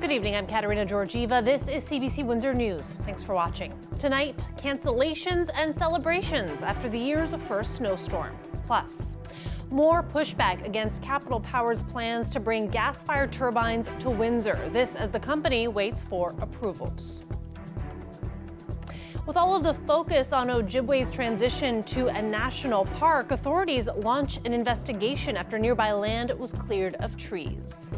Good evening, I'm Katerina Georgieva. This is CBC Windsor News. Thanks for watching. Tonight, cancellations and celebrations after the year's first snowstorm. Plus, more pushback against Capital Power's plans to bring gas-fired turbines to Windsor. This as the company waits for approvals. With all of the focus on Ojibwe's transition to a national park, authorities launch an investigation after nearby land was cleared of trees.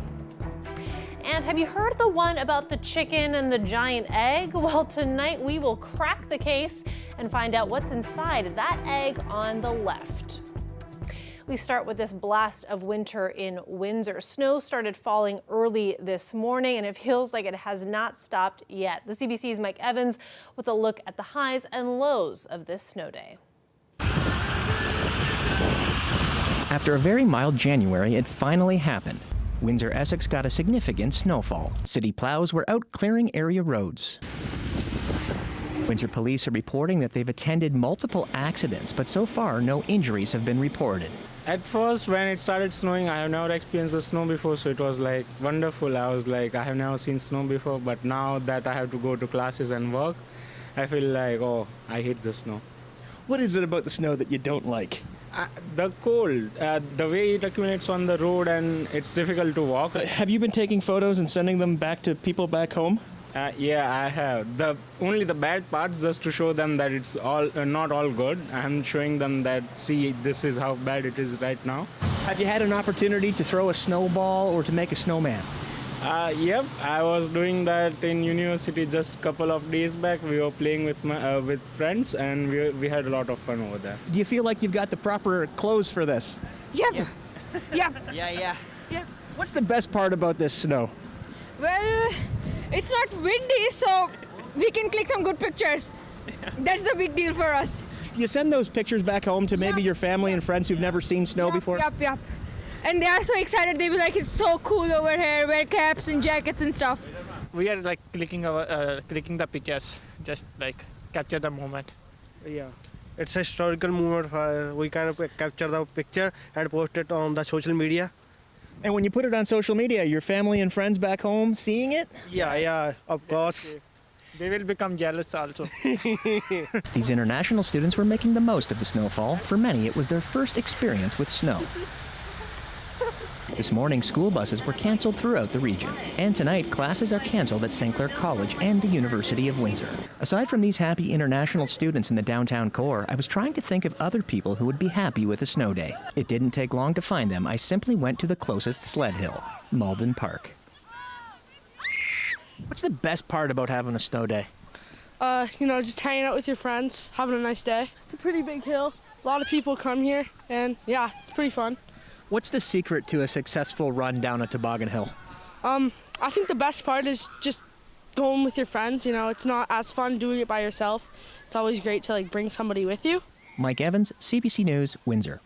And have you heard the one about the chicken and the giant egg? Well, tonight we will crack the case and find out what's inside that egg on the left. We start with this blast of winter in Windsor. Snow started falling early this morning, and it feels like it has not stopped yet. The CBC's Mike Evans with a look at the highs and lows of this snow day. After a very mild January, it finally happened. Windsor, Essex got a significant snowfall. City plows were out clearing area roads. Windsor police are reporting that they've attended multiple accidents, but so far no injuries have been reported. At first, when it started snowing, I have never experienced the snow before, so it was like wonderful. I was like, I have never seen snow before, but now that I have to go to classes and work, I feel like, oh, I hate the snow. What is it about the snow that you don't like? The cold, the way it accumulates on the road, and it's difficult to walk. Have you been taking photos and sending them back to people back home? Yeah, I have. Only the bad parts, just to show them that it's all not all good. I'm showing them that, see, this is how bad it is right now. Have you had an opportunity to throw a snowball or to make a snowman? Yep, I was doing that in university just a couple of days back. We were playing with friends, and we had a lot of fun over there. Do you feel like you've got the proper clothes for this? Yep. Yep. Yeah. Yep. What's the best part about this snow? Well, it's not windy, so we can click some good pictures. That's a big deal for us. Do you send those pictures back home to maybe your family and friends who've never seen snow before? Yep. And they are so excited. They be like, it's so cool over here, wear caps and jackets and stuff. We are like clicking the pictures, just like capture the moment. Yeah, it's a historical moment. We kind of capture the picture and post it on the social media. And when you put it on social media, your family and friends back home seeing it? Yeah, of course. They will become jealous also. These international students were making the most of the snowfall. For many, it was their first experience with snow. This morning, school buses were canceled throughout the region. And tonight, classes are canceled at St. Clair College and the University of Windsor. Aside from these happy international students in the downtown core, I was trying to think of other people who would be happy with a snow day. It didn't take long to find them. I simply went to the closest sled hill, Malden Park. What's the best part about having a snow day? Just hanging out with your friends, having a nice day. It's a pretty big hill. A lot of people come here, and yeah, it's pretty fun. What's the secret to a successful run down a toboggan hill? I think the best part is just going with your friends. It's not as fun doing it by yourself. It's always great to bring somebody with you. Mike Evans, CBC News, Windsor.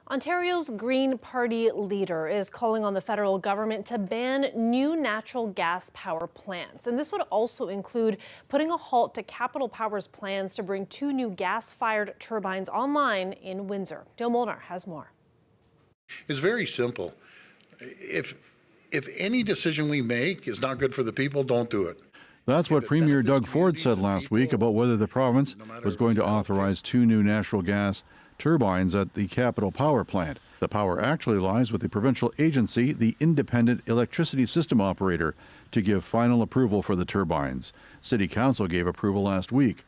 Ontario's Green Party leader is calling on the federal government to ban new natural gas power plants. And this would also include putting a halt to Capital Power's plans to bring 2 new gas-fired turbines online in Windsor. Dale Molnar has more. It's very simple. If any decision we make is not good for the people, don't do it. That's what Premier Doug Ford said last week about whether the province was going to authorize 2 new natural gas turbines at the Capital Power plant. The power actually lies with the provincial agency, the Independent Electricity System Operator, to give final approval for the turbines. City Council gave approval last week.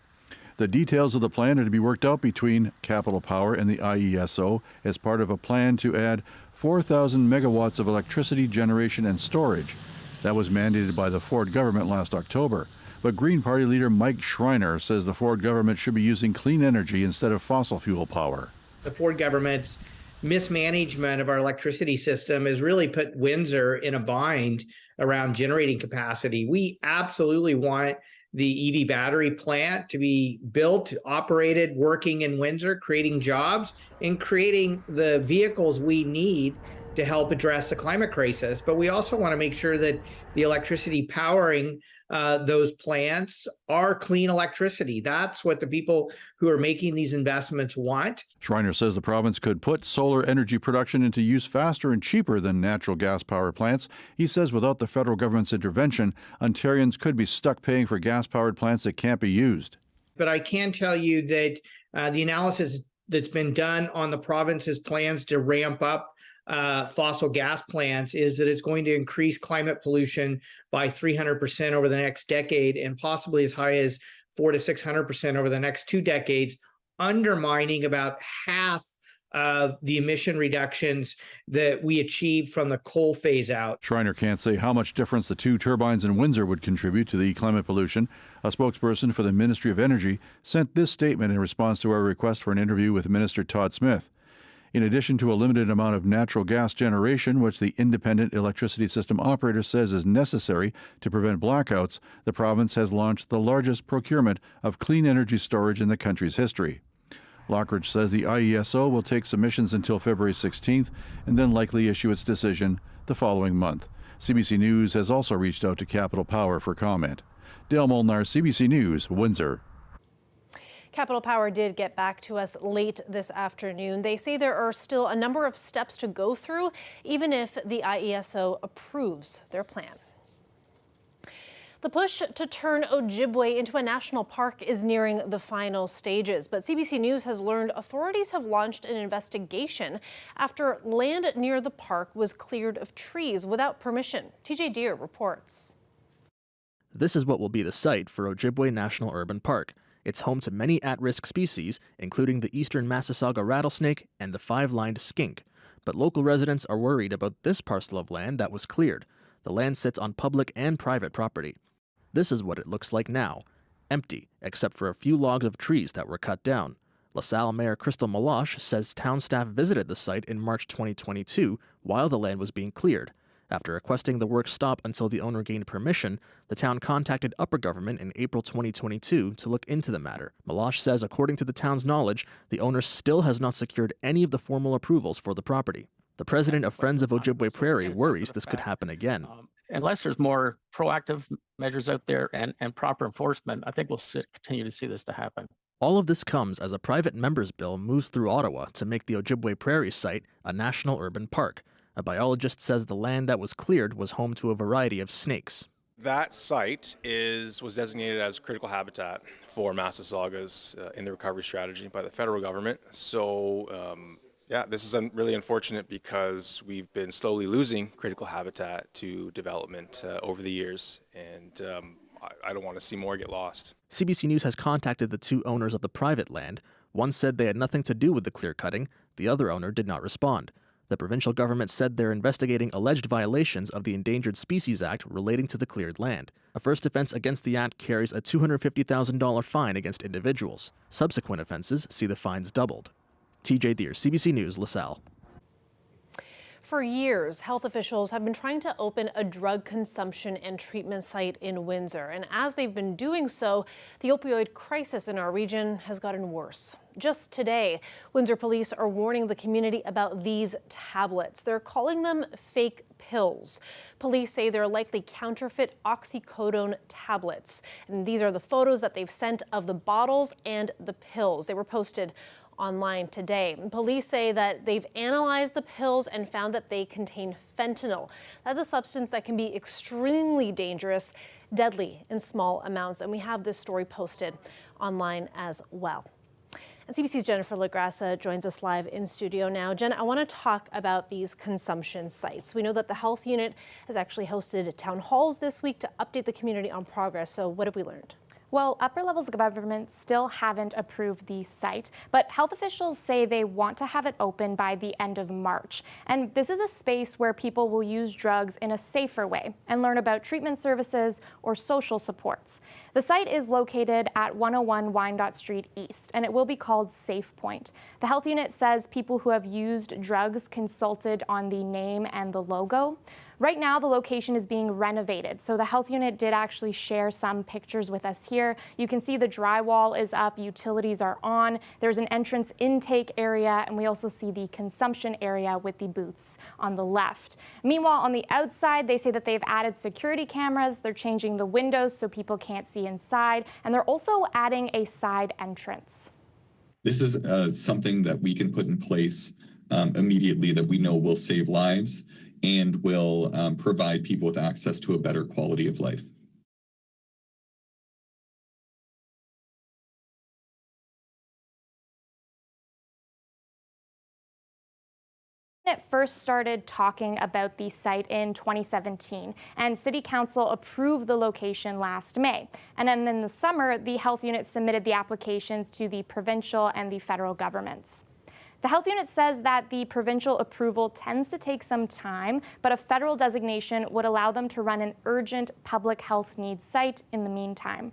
The details of the plan are to be worked out between Capital Power and the IESO as part of a plan to add 4,000 megawatts of electricity generation and storage. That was mandated by the Ford government last October. But Green Party leader Mike Schreiner says the Ford government should be using clean energy instead of fossil fuel power. The Ford government's mismanagement of our electricity system has really put Windsor in a bind around generating capacity. We absolutely want the EV battery plant to be built, operated, working in Windsor, creating jobs and creating the vehicles we need to help address the climate crisis. But we also want to make sure that the electricity powering those plants are clean electricity. That's what the people who are making these investments want. Schreiner says the province could put solar energy production into use faster and cheaper than natural gas power plants. He says without the federal government's intervention, Ontarians could be stuck paying for gas-powered plants that can't be used. But I can tell you that the analysis that's been done on the province's plans to ramp up fossil gas plants is that it's going to increase climate pollution by 300% over the next decade, and possibly as high as 400 to 600% over the next 2 decades, undermining about half of the emission reductions that we achieved from the coal phase out. Schreiner can't say how much difference the 2 turbines in Windsor would contribute to the climate pollution. A spokesperson for the Ministry of Energy sent this statement in response to our request for an interview with Minister Todd Smith. In addition to a limited amount of natural gas generation, which the Independent Electricity System Operator says is necessary to prevent blackouts, the province has launched the largest procurement of clean energy storage in the country's history. Lockridge says the IESO will take submissions until February 16th and then likely issue its decision the following month. CBC News has also reached out to Capital Power for comment. Dale Molnar, CBC News, Windsor. Capital Power did get back to us late this afternoon. They say there are still a number of steps to go through, even if the IESO approves their plan. The push to turn Ojibwe into a national park is nearing the final stages, but CBC News has learned authorities have launched an investigation after land near the park was cleared of trees without permission. TJ Deere reports. This is what will be the site for Ojibwe National Urban Park. It's home to many at-risk species, including the eastern Massasauga rattlesnake and the 5-lined skink. But local residents are worried about this parcel of land that was cleared. The land sits on public and private property. This is what it looks like now. Empty, except for a few logs of trees that were cut down. LaSalle Mayor Crystal Meloche says town staff visited the site in March 2022 while the land was being cleared. After requesting the work stop until the owner gained permission, the town contacted upper government in April 2022 to look into the matter. Meloche says according to the town's knowledge, the owner still has not secured any of the formal approvals for the property. The president of Friends of Ojibwe Prairie worries this could happen again. Unless there's more proactive measures out there and proper enforcement, I think we'll continue to see this to happen. All of this comes as a private member's bill moves through Ottawa to make the Ojibwe Prairie site a national urban park. A biologist says the land that was cleared was home to a variety of snakes. That site was designated as critical habitat for Massasaugas in the recovery strategy by the federal government. So, this is really unfortunate because we've been slowly losing critical habitat to development over the years, and I don't want to see more get lost. CBC News has contacted the 2 owners of the private land. One said they had nothing to do with the clear cutting. The other owner did not respond. The provincial government said they're investigating alleged violations of the Endangered Species Act relating to the cleared land. A first offense against the act carries a $250,000 fine against individuals. Subsequent offenses see the fines doubled. TJ Deere, CBC News, LaSalle. For years, health officials have been trying to open a drug consumption and treatment site in Windsor. And as they've been doing so, the opioid crisis in our region has gotten worse. Just today, Windsor police are warning the community about these tablets. They're calling them fake pills. Police say they're likely counterfeit oxycodone tablets. And these are the photos that they've sent of the bottles and the pills. They were posted online today. Police say that they've analyzed the pills and found that they contain fentanyl. That's a substance that can be extremely dangerous, deadly in small amounts. And we have this story posted online as well. And CBC's Jennifer LaGrassa joins us live in studio now. Jen, I want to talk about these consumption sites. We know that the health unit has actually hosted town halls this week to update the community on progress. So what have we learned? Well, upper levels of government still haven't approved the site, but health officials say they want to have it open by the end of March. And this is a space where people will use drugs in a safer way and learn about treatment services or social supports. The site is located at 101 Wyandotte Street East, and it will be called Safe Point. The health unit says people who have used drugs consulted on the name and the logo. Right now, the location is being renovated, so the health unit did actually share some pictures with us here. You can see the drywall is up, utilities are on, there's an entrance intake area, and we also see the consumption area with the booths on the left. Meanwhile, on the outside, they say that they've added security cameras, they're changing the windows so people can't see inside, and they're also adding a side entrance. This is something that we can put in place immediately that we know will save lives and will provide people with access to a better quality of life. It first started talking about the site in 2017, and City Council approved the location last May. And then in the summer, the health unit submitted the applications to the provincial and the federal governments. The health unit says that the provincial approval tends to take some time, but a federal designation would allow them to run an urgent public health needs site in the meantime.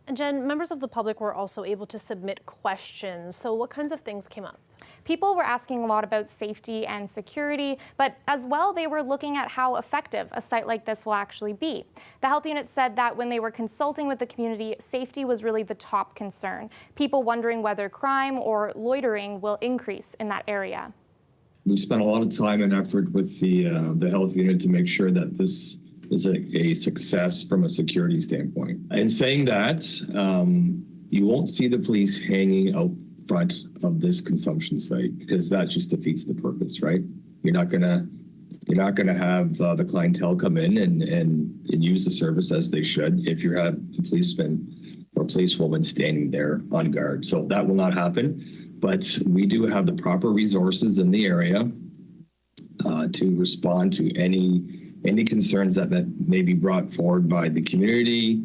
And Jen, members of the public were also able to submit questions. So what kinds of things came up? People were asking a lot about safety and security, but as well, they were looking at how effective a site like this will actually be. The health unit said that when they were consulting with the community, safety was really the top concern. People wondering whether crime or loitering will increase in that area. We spent a lot of time and effort with the health unit to make sure that this is a success from a security standpoint. In saying that, you won't see the police hanging out front of this consumption site because that just defeats the purpose, right? You're not gonna have the clientele come in and use the service as they should if you have a policeman or policewoman standing there on guard. So that will not happen, but we do have the proper resources in the area to respond to any concerns that may be brought forward by the community.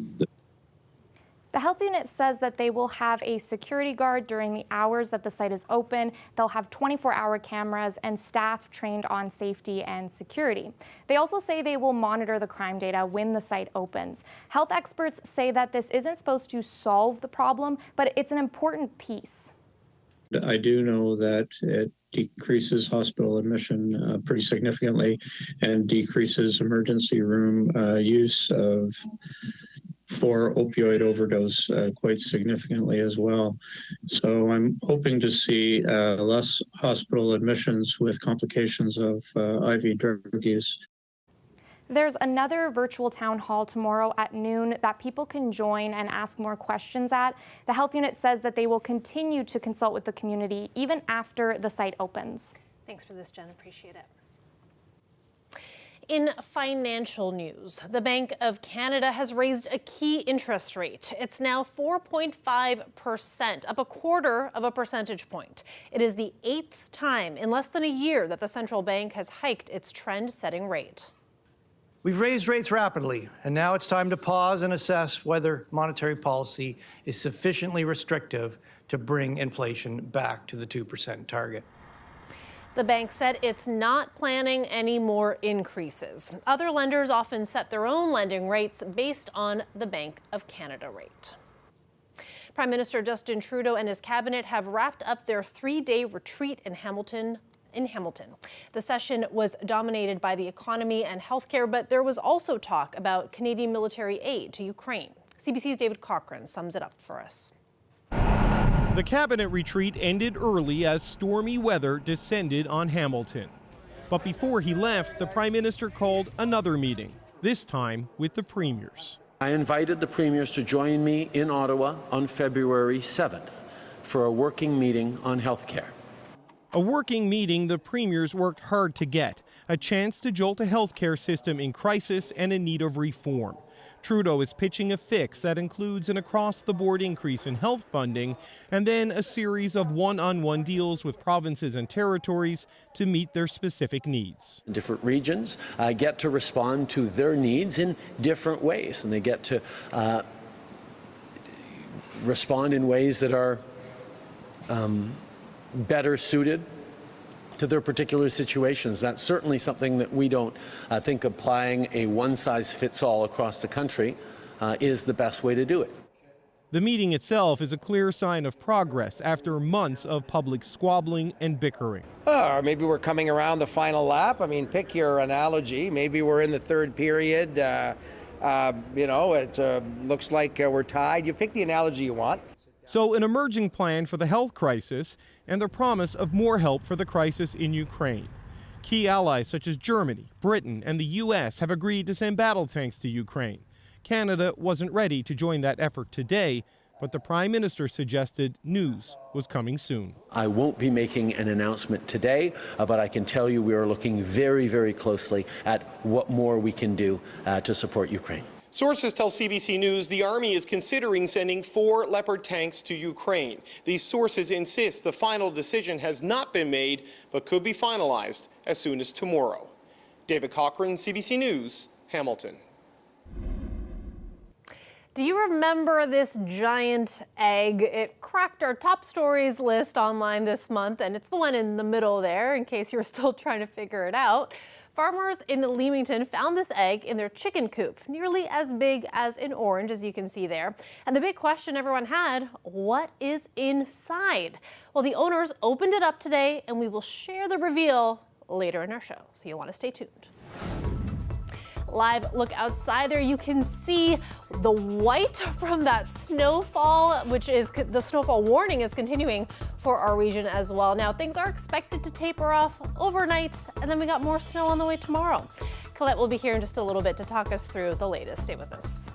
The health unit says that they will have a security guard during the hours that the site is open. They'll have 24-hour cameras and staff trained on safety and security. They also say they will monitor the crime data when the site opens. Health experts say that this isn't supposed to solve the problem, but it's an important piece. I do know that it decreases hospital admission pretty significantly and decreases emergency room use for opioid overdose quite significantly as well. So I'm hoping to see less hospital admissions with complications of IV drug use. There's another virtual town hall tomorrow at noon that people can join and ask more questions at. The health unit says that they will continue to consult with the community even after the site opens. Thanks for this, Jen. Appreciate it. In financial news, the Bank of Canada has raised a key interest rate. It's now 4.5%, up 1/4 percentage point. It is the 8th time in less than a year that the central bank has hiked its trend-setting rate. We've raised rates rapidly, and now it's time to pause and assess whether monetary policy is sufficiently restrictive to bring inflation back to the 2% target. The bank said it's not planning any more increases. Other lenders often set their own lending rates based on the Bank of Canada rate. Prime Minister Justin Trudeau and his cabinet have wrapped up their 3-day retreat in Hamilton. The session was dominated by the economy and healthcare, but there was also talk about Canadian military aid to Ukraine. CBC's David Cochran sums it up for us. The cabinet retreat ended early as stormy weather descended on Hamilton. But before he left, the Prime Minister called another meeting, this time with the premiers. I invited the premiers to join me in Ottawa on February 7th for a working meeting on healthcare. A working meeting the premiers worked hard to get, a chance to jolt a healthcare system in crisis and in need of reform. Trudeau is pitching a fix that includes an across-the-board increase in health funding and then a series of one-on-one deals with provinces and territories to meet their specific needs. Different regions get to respond to their needs in different ways, and they get to respond in ways that are better suited to their particular situations. That's certainly something that we don't think applying a one-size-fits-all across the country is the best way to do it. The meeting itself is a clear sign of progress after months of public squabbling and bickering. Or maybe we're coming around the final lap. I mean, pick your analogy. Maybe we're in the third period. It looks like we're tied. You pick the analogy you want. So an emerging plan for the health crisis and the promise of more help for the crisis in Ukraine. Key allies such as Germany, Britain, and the U.S. have agreed to send battle tanks to Ukraine. Canada wasn't ready to join that effort today, but the Prime Minister suggested news was coming soon. I won't be making an announcement today, but I can tell you we are looking very, very closely at what more we can do to support Ukraine. Sources tell CBC News the Army is considering sending 4 Leopard tanks to Ukraine. These sources insist the final decision has not been made, but could be finalized as soon as tomorrow. David Cochran, CBC News, Hamilton. Do you remember this giant egg? It cracked our top stories list online this month, and it's the one in the middle there, in case you're still trying to figure it out. Farmers in Leamington found this egg in their chicken coop, nearly as big as an orange, as you can see there. And the big question everyone had, what is inside? Well, the owners opened it up today, and we will share the reveal later in our show, so you'll want to stay tuned. Live look outside there, you can see the white from that snowfall, which is the snowfall warning is continuing for our region as well. Now things are expected to taper off overnight, and then we got more snow on the way tomorrow. Colette will be here in just a little bit to talk us through the latest. Stay with us.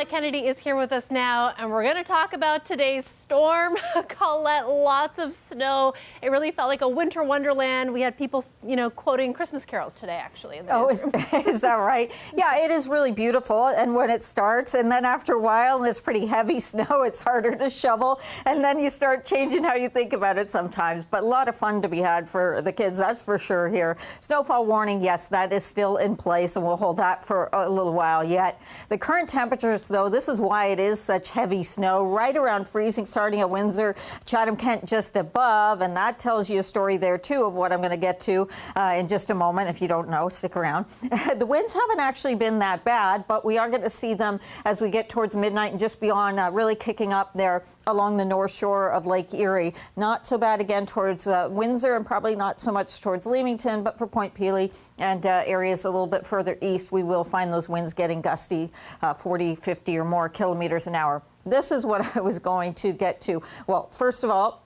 Colette Kennedy is here with us now, and we're going to talk about today's storm. Colette, lots of snow. It really felt like a winter wonderland. We had people, quoting Christmas carols today, actually. Is that right? Yeah, it is really beautiful. And when it starts, and then after a while, and it's pretty heavy snow, it's harder to shovel. And then you start changing how you think about it sometimes. But a lot of fun to be had for the kids, that's for sure here. Snowfall warning, yes, that is still in place, and we'll hold that for a little while yet. The current temperatures, though, this is why it is such heavy snow, right around freezing, starting at Windsor, Chatham-Kent just above, and that tells you a story there, too, of what I'm going to get to in just a moment. If you don't know, stick around. The winds haven't actually been that bad, but we are going to see them as we get towards midnight and just beyond, really kicking up there along the north shore of Lake Erie. Not so bad again towards Windsor, and probably not so much towards Leamington, but for Point Pelee and areas a little bit further east, we will find those winds getting gusty, 40, 50 or more kilometers an hour. This is what I was going to get to. Well, first of all,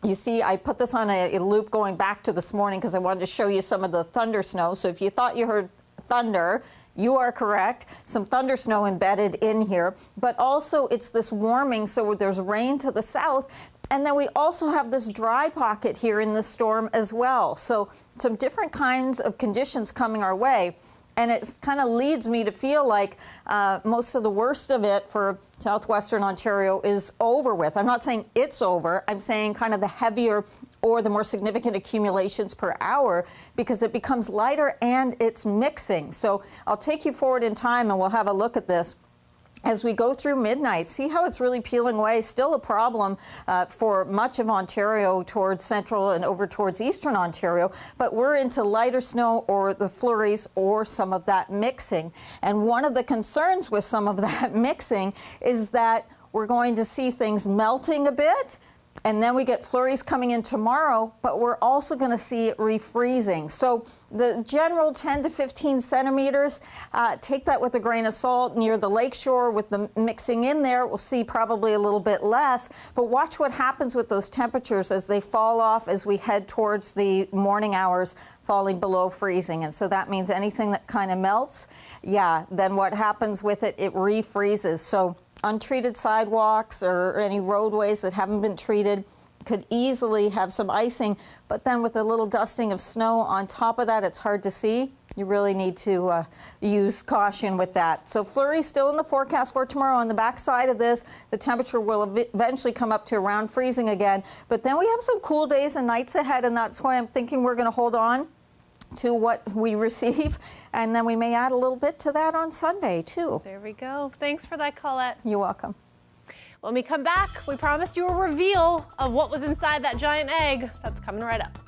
you see, I put this on a loop going back to this morning because I wanted to show you some of the thunder snow. So if you thought you heard thunder, you are correct. Some thunder snow embedded in here, but also it's this warming, so there's rain to the south. And then we also have this dry pocket here in the storm as well. So some different kinds of conditions coming our way. And it kind of leads me to feel like most of the worst of it for southwestern Ontario is over with. I'm not saying it's over. I'm saying kind of the heavier or the more significant accumulations per hour, because it becomes lighter and it's mixing. So I'll take you forward in time and we'll have a look at this. As we go through midnight, see how it's really peeling away. Still a problem for much of Ontario towards central and over towards eastern Ontario, but we're into lighter snow or the flurries or some of that mixing. And one of the concerns with some of that mixing is that we're going to see things melting a bit. And then we get flurries coming in tomorrow, but we're also going to see it refreezing. So the general 10 to 15 centimeters, take that with a grain of salt. Near the lakeshore with the mixing in there, we'll see probably a little bit less. But watch what happens with those temperatures as they fall off as we head towards the morning hours, falling below freezing. And so that means anything that kind of melts, then what happens with it, it refreezes. So untreated sidewalks or any roadways that haven't been treated could easily have some icing, but then with a little dusting of snow on top of that, it's hard to see. You really need to use caution with that. So flurries still in the forecast for tomorrow. On the backside of this, the temperature will eventually come up to around freezing again, but then we have some cool days and nights ahead, and that's why I'm thinking we're going to hold on to what we receive, and then we may add a little bit to that on Sunday too. There we go. Thanks for that, Colette. You're welcome. When we come back, we promised you a reveal of what was inside that giant egg. That's coming right up.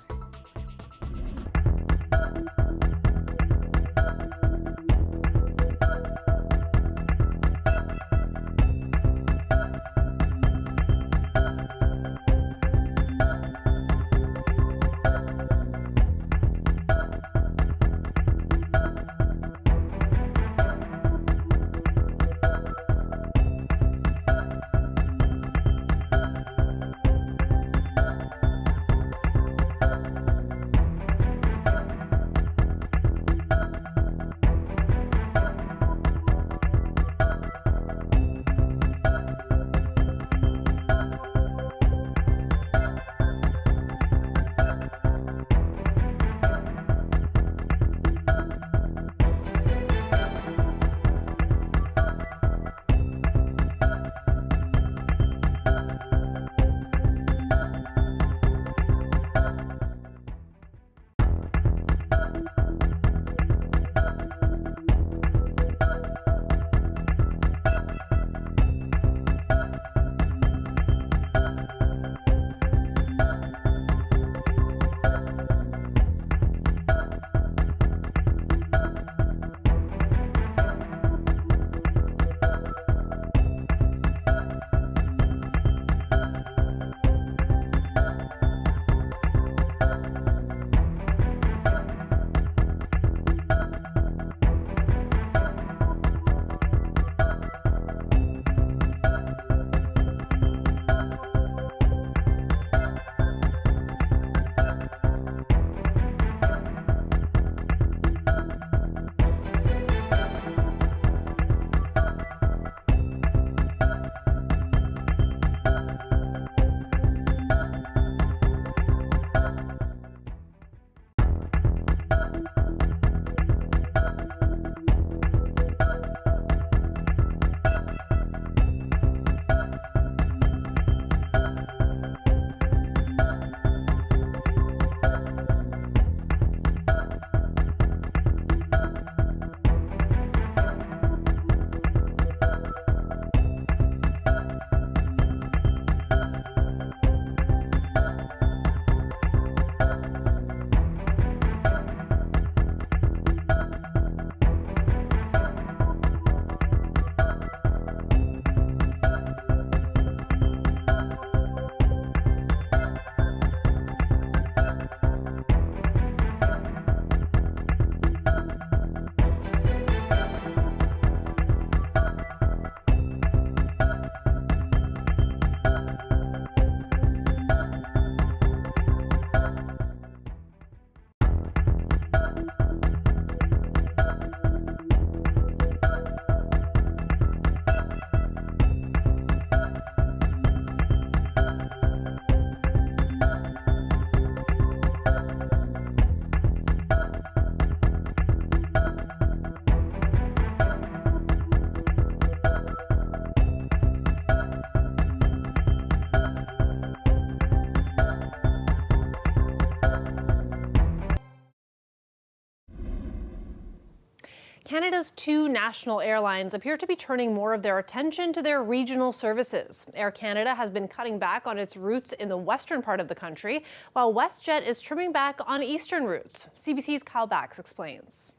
Canada's two national airlines appear to be turning more of their attention to their regional services. Air Canada has been cutting back on its routes in the western part of the country, while WestJet is trimming back on eastern routes. CBC's Kyle Bax explains.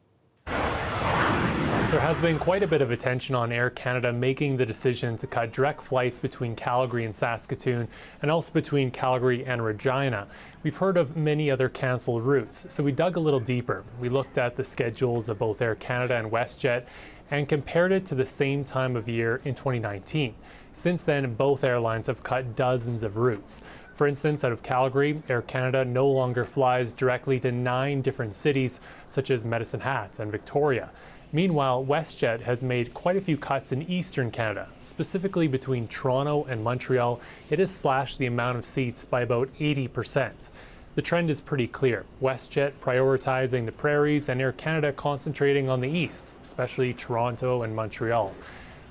There has been quite a bit of attention on Air Canada making the decision to cut direct flights between Calgary and Saskatoon and also between Calgary and Regina. We've heard of many other cancelled routes, so we dug a little deeper. We looked at the schedules of both Air Canada and WestJet and compared it to the same time of year in 2019. Since then, both airlines have cut dozens of routes. For instance, out of Calgary, Air Canada no longer flies directly to 9 different cities, such as Medicine Hat and Victoria. Meanwhile, WestJet has made quite a few cuts in eastern Canada, specifically between Toronto and Montreal. It has slashed the amount of seats by about 80%. The trend is pretty clear. WestJet prioritizing the prairies and Air Canada concentrating on the east, especially Toronto and Montreal.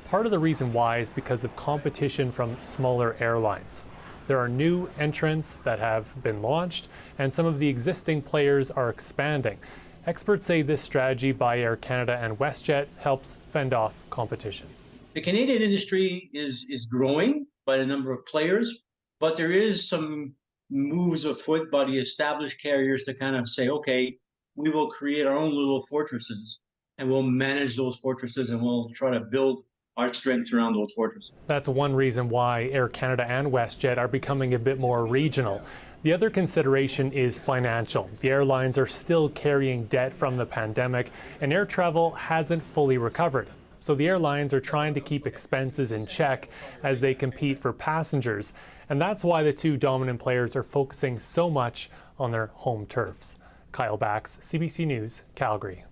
Part of the reason why is because of competition from smaller airlines. There are new entrants that have been launched, and some of the existing players are expanding. Experts say this strategy by Air Canada and WestJet helps fend off competition. The Canadian industry is growing by a number of players, but there is some moves afoot by the established carriers to kind of say, okay, we will create our own little fortresses and we'll manage those fortresses and we'll try to build our strengths around those fortresses. That's one reason why Air Canada and WestJet are becoming a bit more regional. The other consideration is financial. The airlines are still carrying debt from the pandemic, and air travel hasn't fully recovered. So the airlines are trying to keep expenses in check as they compete for passengers. And that's why the two dominant players are focusing so much on their home turfs. Kyle Bax, CBC News, Calgary.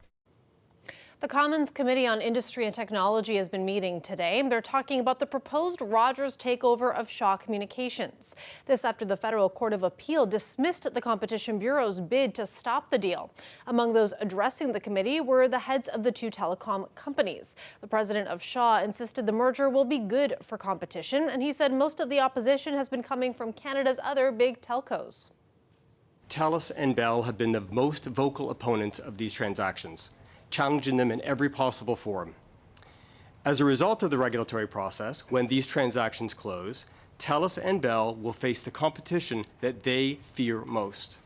The Commons Committee on Industry and Technology has been meeting today. They're talking about the proposed Rogers takeover of Shaw Communications. This after the Federal Court of Appeal dismissed the Competition Bureau's bid to stop the deal. Among those addressing the committee were the heads of the two telecom companies. The president of Shaw insisted the merger will be good for competition, and he said most of the opposition has been coming from Canada's other big telcos. TELUS and Bell have been the most vocal opponents of these transactions, challenging them in every possible forum. As a result of the regulatory process, when these transactions close, TELUS and Bell will face the competition that they fear most.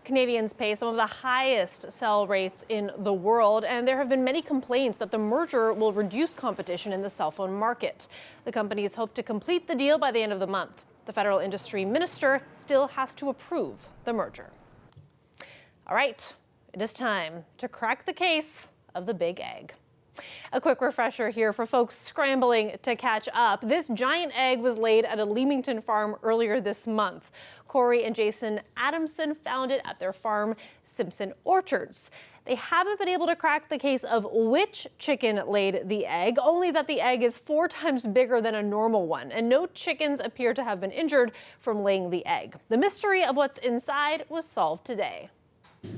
Canadians pay some of the highest cell rates in the world, and there have been many complaints that the merger will reduce competition in the cell phone market. The companies hope to complete the deal by the end of the month. The federal industry minister still has to approve the merger. All right. It is time to crack the case of the big egg. A quick refresher here for folks scrambling to catch up. This giant egg was laid at a Leamington farm earlier this month. Corey and Jason Adamson found it at their farm, Simpson Orchards. They haven't been able to crack the case of which chicken laid the egg, only that the egg is 4 times bigger than a normal one, and no chickens appear to have been injured from laying the egg. The mystery of what's inside was solved today.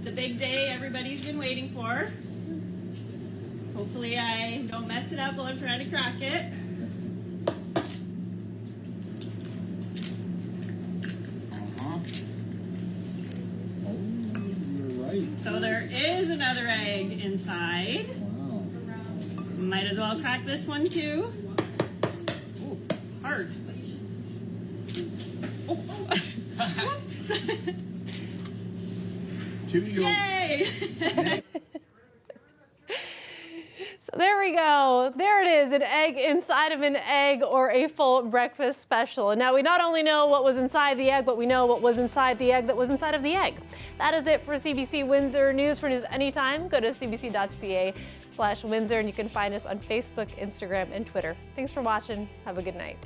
The big day everybody's been waiting for. Hopefully I don't mess it up while I'm trying to crack it. So there is another egg inside. Wow. Might as well crack this one too. Ooh, hard. Oh. Whoops. Yay! So there we go. There it is, an egg inside of an egg, or a full breakfast special. And now we not only know what was inside the egg, but we know what was inside the egg that was inside of the egg. That is it for CBC Windsor News. For news anytime, go to cbc.ca/Windsor, and you can find us on Facebook, Instagram, and Twitter. Thanks for watching. Have a good night.